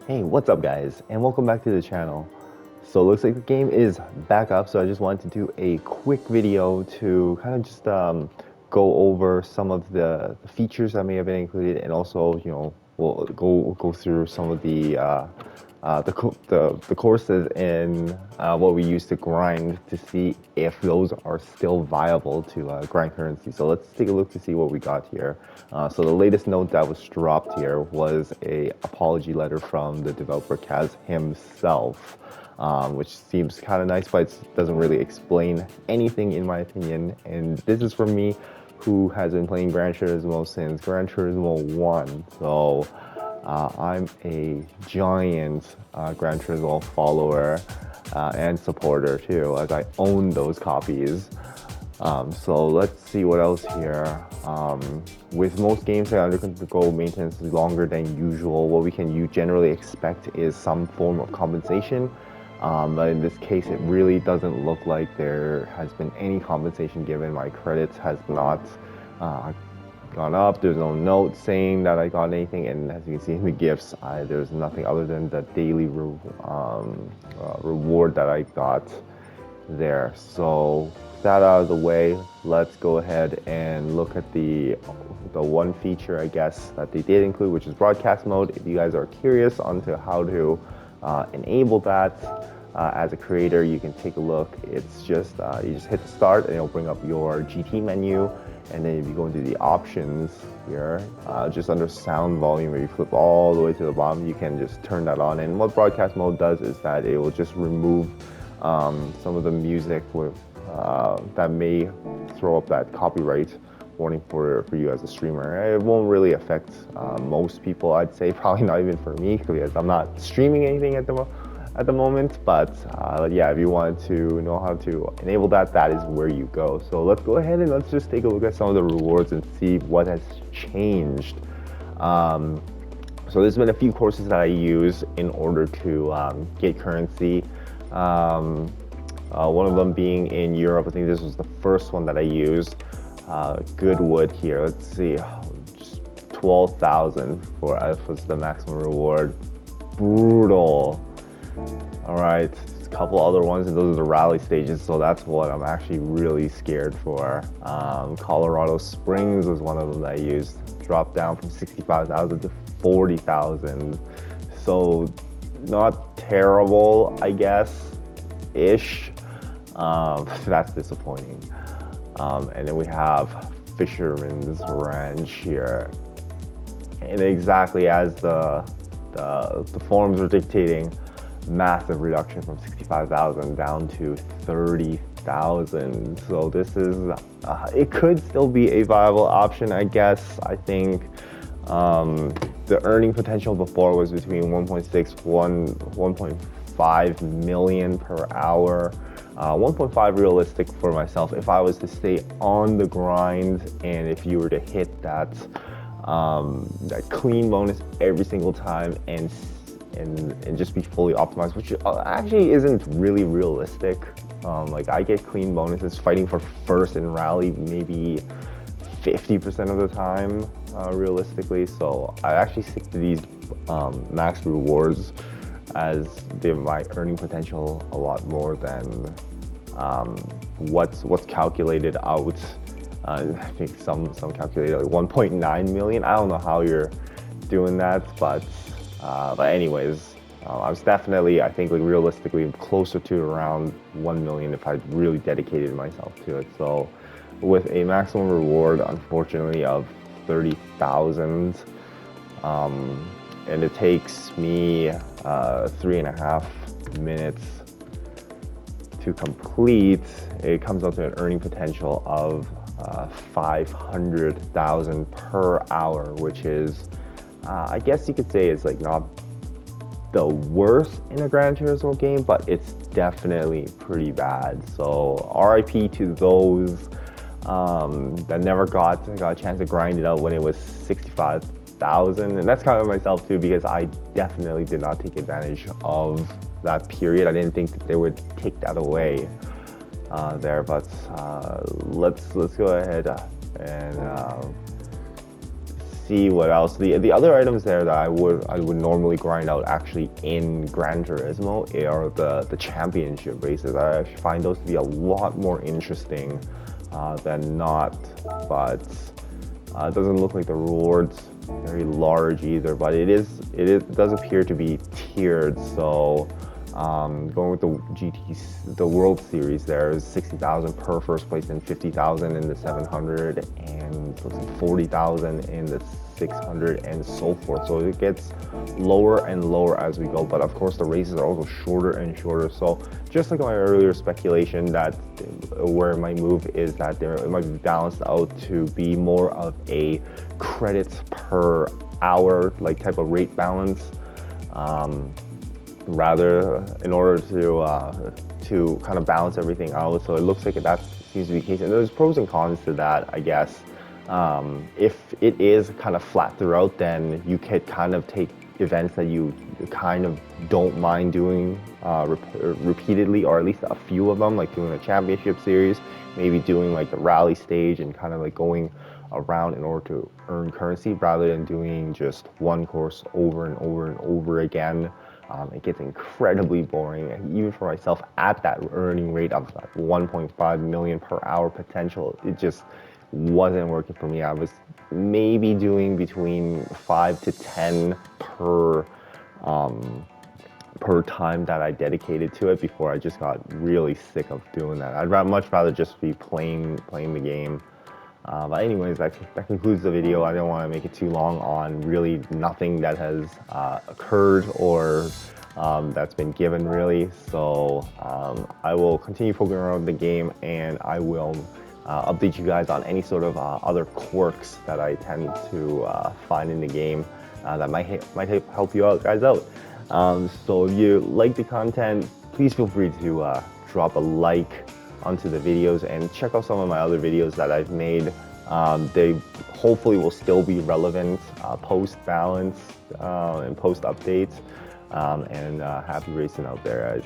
Hey, what's up guys, and welcome back to the channel. So it looks like the game is back up, so I just wanted to do a quick video to kind of just go over some of the features that may have been included, and also, we'll go through some of the courses and what we use to grind to see if those are still viable to grind currency. So let's take a look to see what we got here. So the latest note that was dropped here was a apology letter from the developer Kaz himself, which seems kind of nice, but it doesn't really explain anything in my opinion. And this is for me, who has been playing Gran Turismo since Gran Turismo 1. So I'm a giant Gran Turismo follower and supporter too, as I own those copies. So let's see what else here. With most games that are undergo maintenance longer than usual, what we can generally expect is some form of compensation. But in this case, it really doesn't look like there has been any compensation given. My credits has not gone up. There's no note saying that I got anything, and as you can see in the gifts, there's nothing other than the daily reward that I got there. So with that out of the way, let's go ahead and look at the one feature, I guess, that they did include, which is broadcast mode. If you guys are curious onto how to enable that as a creator, you can take a look. It's just you just hit start and it'll bring up your GT menu, and then if you go into the options here, just under sound volume, where you flip all the way to the bottom, you can just turn that on. And what broadcast mode does is that it will just remove some of the music with that may throw up that copyright warning for you as a streamer. It won't really affect most people, I'd say. Probably not even for me, because I'm not streaming anything at the moment. But yeah, if you want to know how to enable that, that is where you go. So let's go ahead and let's just take a look at some of the rewards and see what has changed. So there's been a few courses that I use in order to get currency. One of them being in Europe. I think this was the first one that I used. Goodwood here. Let's see, just 12,000 for F was the maximum reward. Brutal. All right, a couple other ones, and those are the rally stages. So that's what I'm actually really scared for. Colorado Springs was one of them that I used. Dropped down from 65,000 to 40,000. So not terrible, I guess, ish. That's disappointing. And then we have Fishermans Ranch here, and exactly as the forums are dictating, massive reduction from 65,000 down to 30,000. So this is it could still be a viable option, I guess. I think the earning potential before was between 1.5 million per hour. 1.5 realistic for myself if I was to stay on the grind, and if you were to hit that clean bonus every single time and just be fully optimized, which actually isn't really realistic. Like, I get clean bonuses fighting for first in rally maybe 50% of the time, realistically. So I actually stick to these max rewards, as my earning potential a lot more than what's calculated out. I think some calculated like 1.9 million. I don't know how you're doing that, but anyways, I was definitely, I think, like, realistically closer to around 1 million if I really dedicated myself to it. So with a maximum reward, unfortunately, of 30,000, and it takes me 3.5 minutes to complete, it comes out to an earning potential of 500,000 per hour, which is, I guess you could say, it's like not the worst in a Gran Turismo game, but it's definitely pretty bad. So RIP to those that never got a chance to grind it out when it was 65,000, and that's kind of myself too, because I definitely did not take advantage of that period. I didn't think that they would take that away there, but let's go ahead and see what else. The other items there that I would normally grind out actually in Gran Turismo are the championship races. I actually find those to be a lot more interesting than not. But it doesn't look like the rewards very large either. But it does appear to be tiered. So going with the World Series, there's 60,000 per first place and 50,000 in the 700 and 40,000 in the 600 and so forth. So it gets lower and lower as we go. But of course, the races are also shorter and shorter. So just like my earlier speculation, that where my move is that it might be balanced out to be more of a credits per hour like type of rate balance. Rather, in order to kind of balance everything out. So it looks like that seems to be the case. And there's pros and cons to that, I guess. If it is kind of flat throughout, then you could kind of take events that you kind of don't mind doing repeatedly, or at least a few of them, like doing a championship series, maybe doing like the rally stage and kind of like going around in order to earn currency rather than doing just one course over and over and over again. It gets incredibly boring, even for myself at that earning rate of like 1.5 million per hour potential. It just wasn't working for me. I was maybe doing between 5 to 10 per time that I dedicated to it before I just got really sick of doing that. I'd much rather just be playing the game. But anyways, that concludes the video. I don't want to make it too long on really nothing that has occurred or that's been given really. So I will continue poking around the game, and I will update you guys on any sort of other quirks that I tend to find in the game that might help you guys out. So if you like the content, please feel free to drop a like onto the videos and check out some of my other videos that I've made. They hopefully will still be relevant post balance and post updates. And happy racing out there, guys.